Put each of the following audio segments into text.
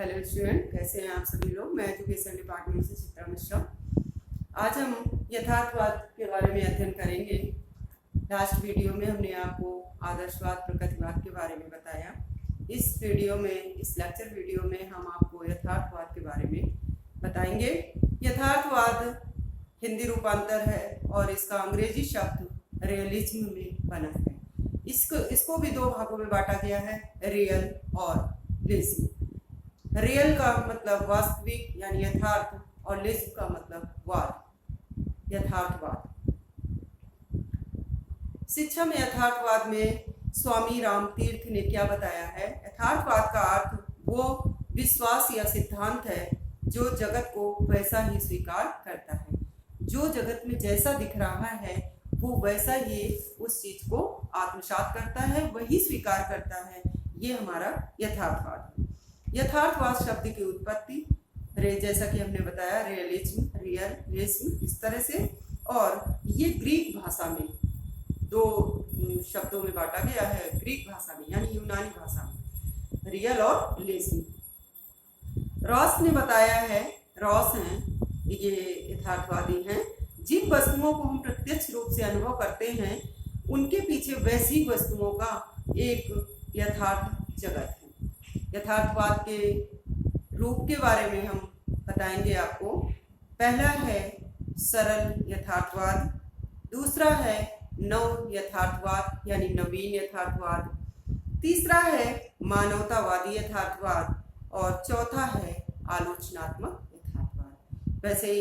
Hello student, कैसे हैं आप सभी लोग। मैं एजुकेशन डिपार्टमेंट से चित्रा मिश्रा। आज हम यथार्थवाद के बारे में अध्ययन करेंगे। लास्ट वीडियो में हमने आपको आदर्शवाद प्रकृतिवाद के बारे में बताया। इस वीडियो में, इस लेक्चर वीडियो में हम आपको यथार्थवाद के बारे में बताएंगे। यथार्थवाद हिंदी रूपांतर है और इसका अंग्रेजी शब्द रियलिज्म में बना है। इसको भी दो भागों में बांटा गया है, रियल और लिज्म। रियल का मतलब वास्तविक यानी यथार्थ और लिज्म का मतलब वाद, यथार्थवाद। शिक्षा में यथार्थवाद में स्वामी राम तीर्थ ने क्या बताया है? यथार्थवाद का अर्थ वो विश्वास या सिद्धांत है जो जगत को वैसा ही स्वीकार करता है। जो जगत में जैसा दिख रहा है वो वैसा ही उस चीज को आत्मसात करता है, वही स्वीकार करता है। ये हमारा यथार्थवाद है। यथार्थवाद शब्द की उत्पत्ति जैसा कि हमने बताया रियलिज्म, रियलिज्म इस तरह से, और ये ग्रीक भाषा में दो शब्दों में बांटा गया है। ग्रीक भाषा में यानी यूनानी भाषा में रियल और लिज्म। रॉस ने बताया है, रॉस हैं ये यथार्थवादी हैं, जिन वस्तुओं को हम प्रत्यक्ष रूप से अनुभव करते हैं उनके पीछे वैसी वस्तुओं का एक यथार्थ जगत है। यथार्थवाद के रूप के बारे में हम बताएंगे आपको। पहला है सरल यथार्थवाद, दूसरा है नव यथार्थवाद यानी नवीन यथार्थवाद, तीसरा है मानवतावादी यथार्थवाद और चौथा है आलोचनात्मक यथार्थवाद। वैसे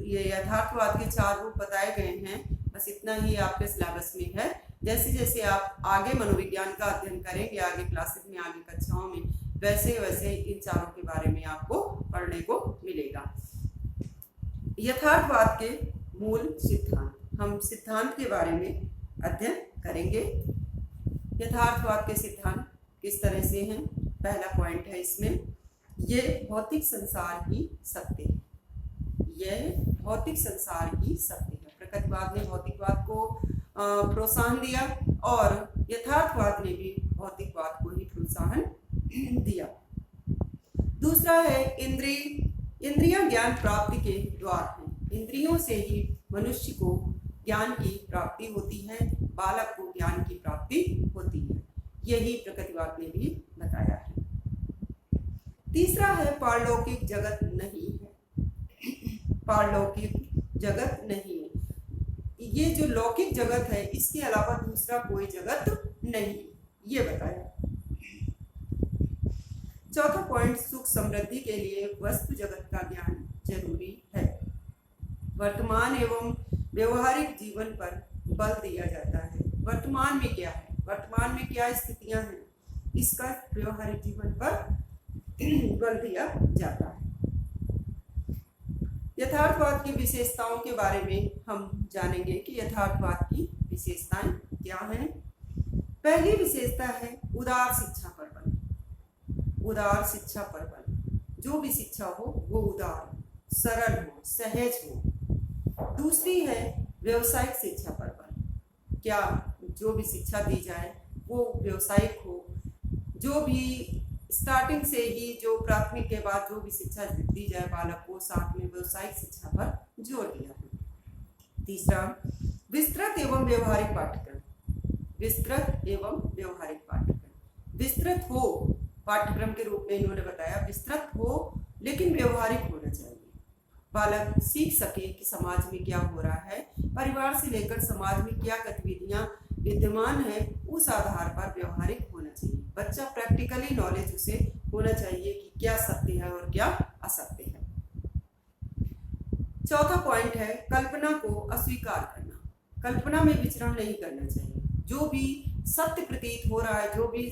ये यथार्थवाद के 4 रूप बताए गए हैं, बस इतना ही आपके सिलेबस में है। जैसे जैसे आप आगे मनोविज्ञान का अध्ययन करेंगे, आगे क्लासेस में, आगे कक्षाओं में, वैसे वैसे इन चारों के बारे में आपको पढ़ने को मिलेगा। यथार्थवाद के मूल सिद्धांत, हम सिद्धांत के बारे में अध्ययन करेंगे। यथार्थवाद के सिद्धांत किस तरह से हैं? पहला पॉइंट है इसमें, ये भौतिक संसार ही सत्य है। यह भौतिक संसार ही सत्य है। प्रकृतिवाद ने भौतिकवाद को प्रोत्साहन दिया और यथार्थवाद ने भी भौतिकवाद को ही प्रोत्साहन दिया। दूसरा है इंद्रियां ज्ञान प्राप्ति के द्वार हैं। इंद्रियों से ही मनुष्य को ज्ञान की प्राप्ति होती है, बालक को ज्ञान की प्राप्ति होती है। यही प्रकृतिवाद ने भी बताया है। तीसरा है पारलौकिक जगत नहीं है। पारलौकिक जगत नहीं है। ये जो लौकिक जगत है इसके अलावा दूसरा कोई जगत नहीं, ये बताया। चौथा पॉइंट, सुख समृद्धि के लिए वस्तु जगत का ज्ञान जरूरी है। वर्तमान एवं व्यवहारिक जीवन पर बल दिया जाता है। वर्तमान में क्या है, वर्तमान में क्या स्थितियां हैं, इसका व्यवहारिक जीवन पर बल दिया जाता है। यथार्थवाद की विशेषताओं के बारे में हम जानेंगे कि यथार्थवाद की विशेषताएं क्या हैं। पहली विशेषता है उदार शिक्षा पर बल। उदार शिक्षा पर बल, जो भी शिक्षा हो वो उदार हो, सरल हो, सहज हो। दूसरी है व्यवसायिक शिक्षा पर बल। क्या जो भी शिक्षा दी जाए वो व्यवसायिक हो, जो भी स्टार्टिंग से ही, जो प्राथमिक के बाद जो भी शिक्षा दी जाए बालक को, साथ में व्यवसायिक शिक्षा पर जोर दिया है। तीसरा, विस्तृत एवं व्यवहारिक पाठ्यक्रम। विस्तृत एवं व्यवहारिक पाठ्यक्रम। विस्तृत हो पाठ्यक्रम के रूप में इन्होंने बताया, विस्तृत हो लेकिन व्यवहारिक होना चाहिए। बालक सीख सके कि समाज में क्या हो रहा है, परिवार से लेकर समाज में क्या गतिविधियां विद्यमान है, उस आधार पर व्यवहारिक होना चाहिए। बच्चा प्रैक्टिकली नॉलेज उसे होना चाहिए कि क्या सत्य है और क्या असत्य है। चौथा पॉइंट है कल्पना को अस्वीकार करना। कल्पना में विचरण नहीं करना चाहिए। जो भी सत्य प्रतीत हो रहा है, जो भी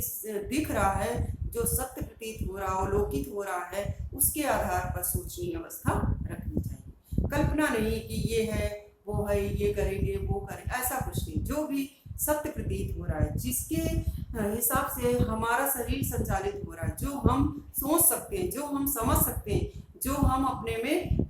दिख रहा है, जो सत्य प्रतीत हो रहा, अवलोकित हो रहा है, उसके आधार पर सोचने की अवस्था रखनी चाहिए। कल्पना नहीं कि ये है, वो है, ये करेंगे, वो करें, ऐसा कुछ नहीं। जो भी सत्य प्रतीत हो रहा है, जिसके हिसाब से हमारा शरीर संचालित हो रहा है, जो हम सोच सकते हैं, जो हम समझ सकते हैं, जो हम अपने में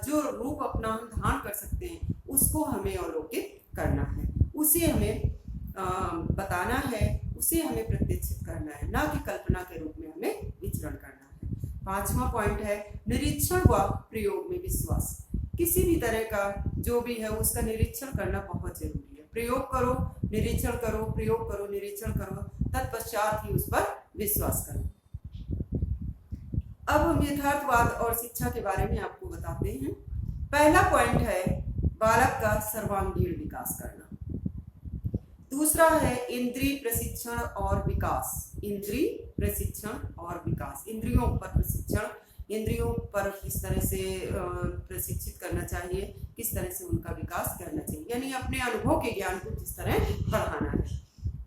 जो रूप अपना हम धारण कर सकते हैं, उसको हमें अवलोकित करना है, उसे हमें बताना है, उसे हमें प्रत्यक्षित करना है, ना कि कल्पना के रूप में हमें विचरण करना है। 5वां पॉइंट है निरीक्षण व प्रयोग में विश्वास। किसी भी तरह का जो भी है उसका निरीक्षण करना बहुत जरूरी है। प्रयोग करो, निरीक्षण करो, प्रयोग करो, निरीक्षण करो, तत्पश्चात ही उस पर विश्वास करो। अब हम यथार्थवाद और शिक्षा के बारे में आपको बताते हैं। पहला पॉइंट है बालक का सर्वांगीण विकास करना। दूसरा है इंद्रिय प्रशिक्षण और विकास। इंद्रिय प्रशिक्षण और विकास, इंद्रियों पर प्रशिक्षण, इंद्रियों पर किस तरह से प्रशिक्षित करना चाहिए, किस तरह से उनका विकास करना चाहिए, यानी अपने अनुभव के ज्ञान को किस तरह बढ़ाना है।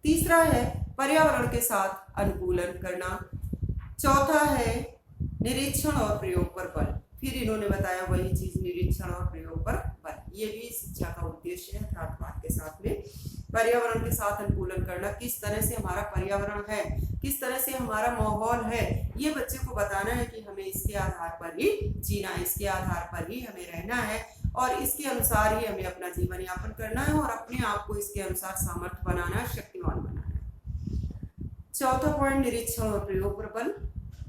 तीसरा है पर्यावरण के साथ अनुकूलन करना। चौथा है निरीक्षण और प्रयोग पर बल। फिर इन्होंने बताया वही चीज, निरीक्षण और प्रयोग पर बल। ये भी शिक्षा का उद्देश्य है यथार्थवाद के साथ में। पर्यावरण के साथ अनुकूलन करना, किस तरह से हमारा पर्यावरण है, किस तरह से हमारा माहौल है, ये बच्चे को बताना है कि हमें इसके आधार पर ही जीना है, इसके आधार पर ही हमें रहना है और इसके अनुसार ही हमें अपना जीवन यापन करना है और अपने आप को इसके अनुसार सामर्थ्य बनाना है, शक्तिवान बनाना है। चौथा पॉइंट निरीक्षण और प्रयोग पर बल।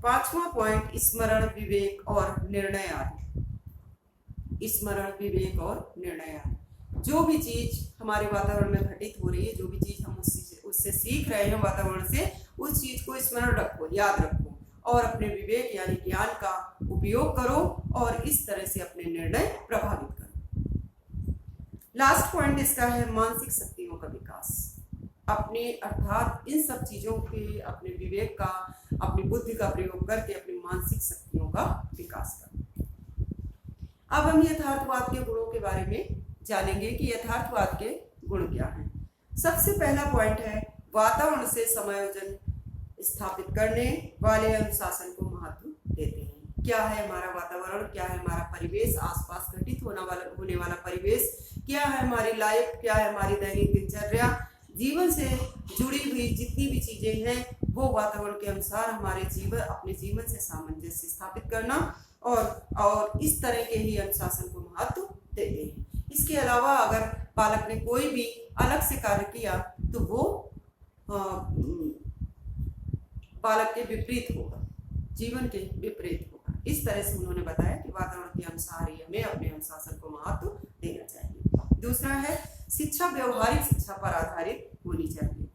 पांचवा पॉइंट स्मरण, विवेक और निर्णय आदि। स्मरण, विवेक और निर्णय आदि। जो भी चीज हमारे वातावरण में घटित हो रही है, जो भी चीज हम उससे सीख रहे हैं वातावरण से, उस चीज को स्मरण रखो, याद रखो और अपने विवेक यानी ज्ञान का उपयोग करो और इस तरह से अपने निर्णय प्रभावित करो। लास्ट पॉइंट इसका है मानसिक शक्तियों का विकास। अपने अर्थात इन सब चीजों के, अपने विवेक का, अपनी बुद्धि का प्रयोग करके अपनी मानसिक शक्तियों का विकास करो। अब हम यथार्थवाद के गुणों के बारे में जानेंगे कि यथार्थवाद के गुण क्या हैं। सबसे पहला पॉइंट है वातावरण से समायोजन स्थापित करने वाले अनुशासन को महत्व देते हैं। क्या है हमारा वातावरण, क्या है हमारा परिवेश, आसपास घटित होने वाला परिवेश, क्या है हमारी लाइफ, क्या है हमारी दैनिक दिनचर्या, जीवन से जुड़ी हुई जितनी भी चीजें हैं वो वातावरण के अनुसार हमारे जीवन, अपने जीवन से सामंजस्य स्थापित करना और इस तरह के ही अनुशासन को महत्व देते हैं। इसके अलावा अगर बालक ने कोई भी अलग से कार्य किया तो वो बालक के विपरीत होगा, जीवन के विपरीत होगा। इस तरह से उन्होंने बताया कि वातावरण के अनुसार ही हमें अपने अनुशासन को महत्व देना चाहिए। दूसरा है शिक्षा व्यवहारिक शिक्षा पर आधारित होनी चाहिए।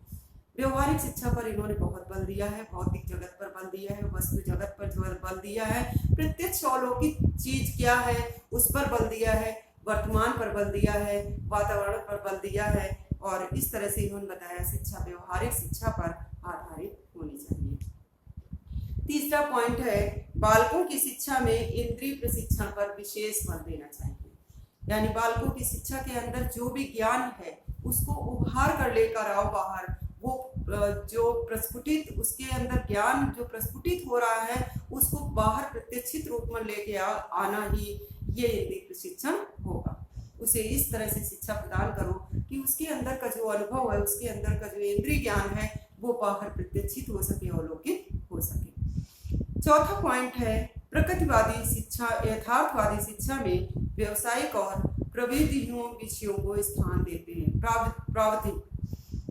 व्यवहारिक शिक्षा पर इन्होंने बहुत बल दिया है, भौतिक जगत पर बल दिया है, वस्तु जगत पर बल दिया है, प्रत्यक्ष अलौकिक चीज क्या है उस पर बल दिया है, वर्तमान पर बल दिया है, वातावरण पर बल दिया है और इस तरह से इन्होंने बताया शिक्षा व्यवहारिक शिक्षा पर आधारित होनी चाहिए। तीसरा पॉइंट है बालकों की शिक्षा में इंद्रिय प्रशिक्षण पर विशेष बल देना चाहिए। यानी बालकों की शिक्षा के अंदर जो भी ज्ञान है उसको उभार कर लेकर आओ बाहर। वो जो प्रस्फुटित, उसके अंदर ज्ञान जो प्रस्फुटित हो रहा है उसको बाहर प्रत्यक्षित रूप में लेके आना ही ये इंद्रिय प्रशिक्षण होगा। उसे इस तरह से शिक्षा प्रदान करो कि उसके अंदर का जो अनुभव है, उसके अंदर का जो इंद्रिय ज्ञान है वो बाहर प्रत्यक्षित हो सके, अवलोकित हो सके। चौथा पॉइंट है प्रकृतिवादी शिक्षा। यथार्थवादी शिक्षा में व्यवसायिक और प्रविधियों विषयों को स्थान देते हैं। प्राविधिक,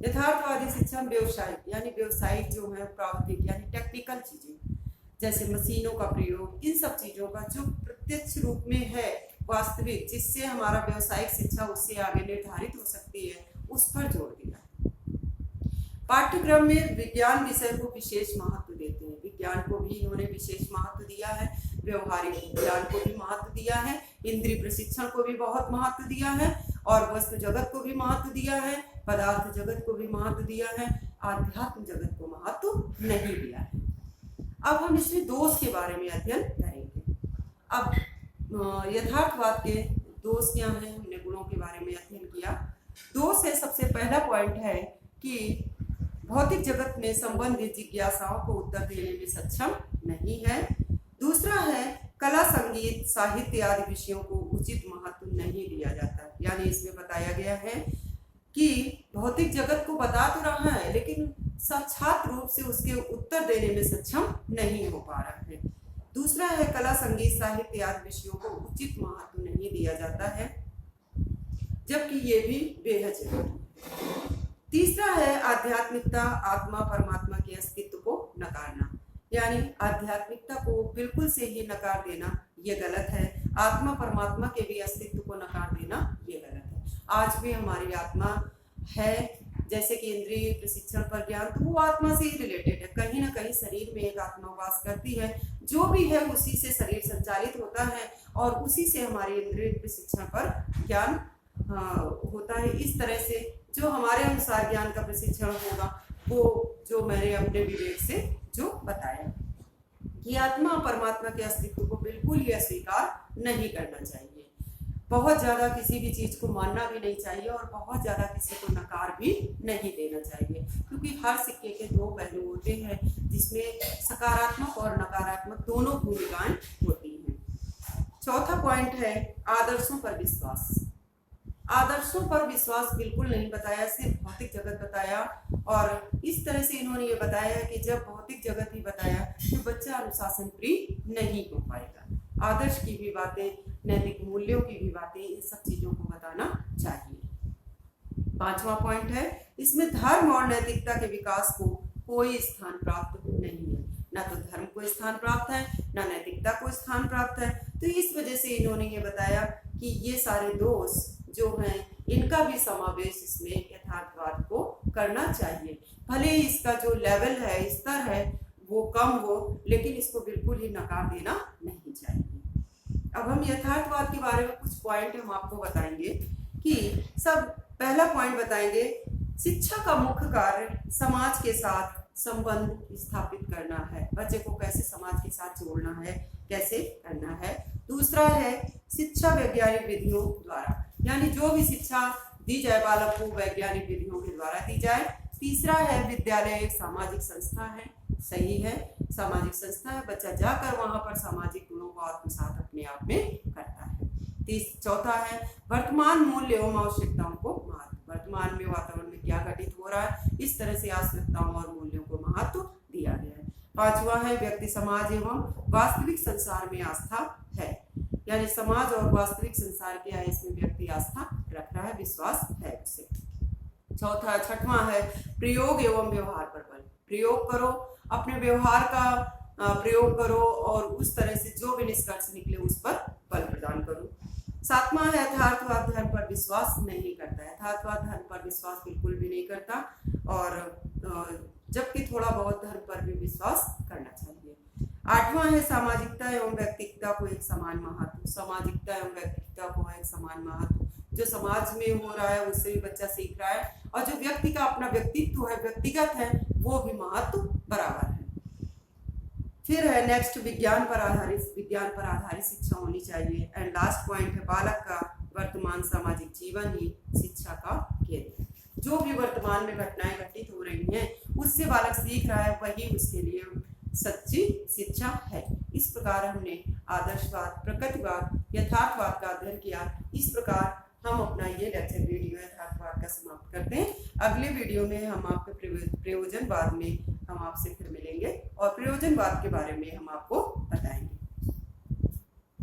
यथार्थवादी शिक्षा में व्यवसायिक यानी व्यवसायिक जो है, प्राविधिक यानी टेक्निकल चीजें जैसे मशीनों का प्रयोग, इन सब चीजों का जो प्रत्यक्ष रूप में है वास्तविक, जिससे हमारा व्यवसायिक शिक्षा उससे आगे निर्धारित हो सकती है, उस पर जोर दिया। पाठ्यक्रम में विज्ञान विषय को विशेष महत्व देते हैं। विज्ञान को भी इन्होंने विशेष महत्व दिया है, व्यवहारिक ज्ञान को भी महत्व दिया है, इंद्रिय प्रशिक्षण को भी बहुत महत्व दिया है और वस्तु जगत को भी महत्व दिया है, पदार्थ जगत को भी महत्व दिया है, आध्यात्म जगत को महत्व नहीं दिया है। अब हम इसमें दोष के बारे में अध्ययन करेंगे। अब यथार्थवाद के दोष क्या हैं, हमने गुणों के बारे में अध्ययन किया। दोष है, सबसे पहला पॉइंट है कि भौतिक जगत में संबंधित जिज्ञासाओं को उत्तर देने में सक्षम नहीं है। दूसरा है कला, संगीत, साहित्य आदि विषयों को उचित महत्व नहीं दिया जाता। यानी इसमें बताया गया है कि भौतिक जगत को बता तो रहा है लेकिन साक्षात रूप से उसके उत्तर देने में सक्षम नहीं हो पा रहा है। दूसरा है कला, संगीत, साहित्य आदि विषयों को उचित महत्व नहीं दिया जाता है, जबकि ये भी बेहद जरूरी है। तीसरा है आध्यात्मिकता, आत्मा परमात्मा के अस्तित्व को नकारना। यानी आध्यात्मिकता को बिल्कुल से ही नकार देना ये गलत है। आत्मा परमात्मा के भी अस्तित्व को नकार देना ये गलत है। आज भी हमारी आत्मा है, जैसे कि इंद्रिय प्रशिक्षण पर ज्ञान, तो वो आत्मा से ही रिलेटेड है। कहीं ना कहीं शरीर में एक आत्मा वास करती है, जो भी है उसी से शरीर संचालित होता है और उसी से हमारे इंद्रिय प्रशिक्षण पर ज्ञान होता है। इस तरह से जो हमारे अनुसार ज्ञान का प्रशिक्षण होगा, वो जो मैंने अपने विवेक से जो बताया कि आत्मा परमात्मा के अस्तित्व को बिल्कुल ही अस्वीकार नहीं करना चाहिए। बहुत ज़्यादा किसी भी चीज़ को मानना भी नहीं चाहिए और बहुत ज़्यादा किसी को नकार भी नहीं देना चाहिए, क्योंकि हर सिक्के के दो पहलू होते हैं, जिसमें सकारात्मक और नकारात्मक दोनों भूमिकाएं होती हैं। चौथा पॉइंट है आदर्शों पर विश्वास। आदर्शों पर विश्वास बिल्कुल नहीं बताया, सिर्फ भौतिक जगत बताया। और इस तरह से इन्होंने ये बताया कि जब भौतिक जगत ही बताया तो बच्चा अनुशासन प्रिय नहीं हो पाएगा। आदर्श की भी बातें, नैतिक मूल्यों की भी बातें, इन सब चीजों को बताना चाहिए। पांचवा पॉइंट है, इसमें धर्म और नैतिकता के विकास को कोई स्थान प्राप्त नहीं है। ना तो धर्म को स्थान प्राप्त है, ना नैतिकता को स्थान प्राप्त है। तो इस वजह से इन्होंने ये बताया कि ये सारे दोष जो हैं, इनका भी समावेश इसमें यथार्थवाद को करना चाहिए। भले ही इसका जो लेवल है, स्तर है, वो कम हो, लेकिन इसको बिल्कुल ही नकार देना नहीं चाहिए। अब हम यथार्थवाद के बारे में कुछ पॉइंट हम आपको बताएंगे कि सब पहला पॉइंट बताएंगे, शिक्षा का मुख्य कार्य समाज के साथ संबंध स्थापित करना है। बच्चे को कैसे समाज के साथ जोड़ना है, कैसे करना है। दूसरा है शिक्षा वैज्ञानिक विधियों द्वारा, यानी जो भी शिक्षा दी जाए बालक को वैज्ञानिक विधियों के द्वारा दी जाए। तीसरा है विद्यालय एक सामाजिक संस्था है, सही है, सामाजिक संस्था है, बच्चा जाकर वहां पर सामाजिक गुणों को आत्मसात अपने आप में करता है। चौथा है वर्तमान मूल्य एवं आवश्यकताओं को महत्व। वर्तमान में वातावरण में क्या घटित हो रहा है, इस तरह से आवश्यकताओं और मूल्यों को महत्व दिया गया है। पांचवा है व्यक्ति समाज एवं वास्तविक संसार में आस्था है, यानी समाज और वास्तविक संसार के है, इसमें व्यक्ति आस्था रख रहा है, विश्वास है उसे। छठवां है प्रयोग एवं व्यवहार पर बल। प्रयोग करो, अपने व्यवहार का प्रयोग करो और उस तरह से जो भी निष्कर्ष निकले उस पर बल प्रदान करो। सातवां है यथार्थवाद धर्म पर विश्वास नहीं करता। यथार्थवाद धर्म पर विश्वास बिल्कुल भी नहीं करता, और जबकि थोड़ा बहुत धर्म पर भी विश्वास करना चाहिए। आठवां है सामाजिकता एवं व्यक्तिगता को एक समान महत्व। सामाजिकता एवं व्यक्तिगता को एक समान महत्व, जो समाज में हो रहा है उससे भी बच्चा सीख रहा है, और जो व्यक्ति का अपना व्यक्तित्व है, व्यक्तिगत है, वो भी महत्व बराबर है। फिर है नेक्स्ट विज्ञान पर आधारित शिक्षा होनी चाहिए। एंड लास्ट पॉइंट है बालक का वर्तमान सामाजिक जीवन ही शिक्षा का केंद्र। जो भी वर्तमान में घटनाएं घटित हो रही हैं, उससे बालक सीख रहा है, वही उसके लिए सच्ची शिक्षा है। इस प्रकार हमने आदर्शवाद, प्रकृतिवाद, यथार्थवाद का अध्ययन किया। इस प्रकार हम अपना ये लेक्चर वीडियो यथार्थवाद का समाप्त करते हैं। अगले वीडियो में हम आपके प्रयोजनवाद में हम आपसे फिर मिलेंगे और प्रयोजनवाद के बारे में हम आपको बताएंगे।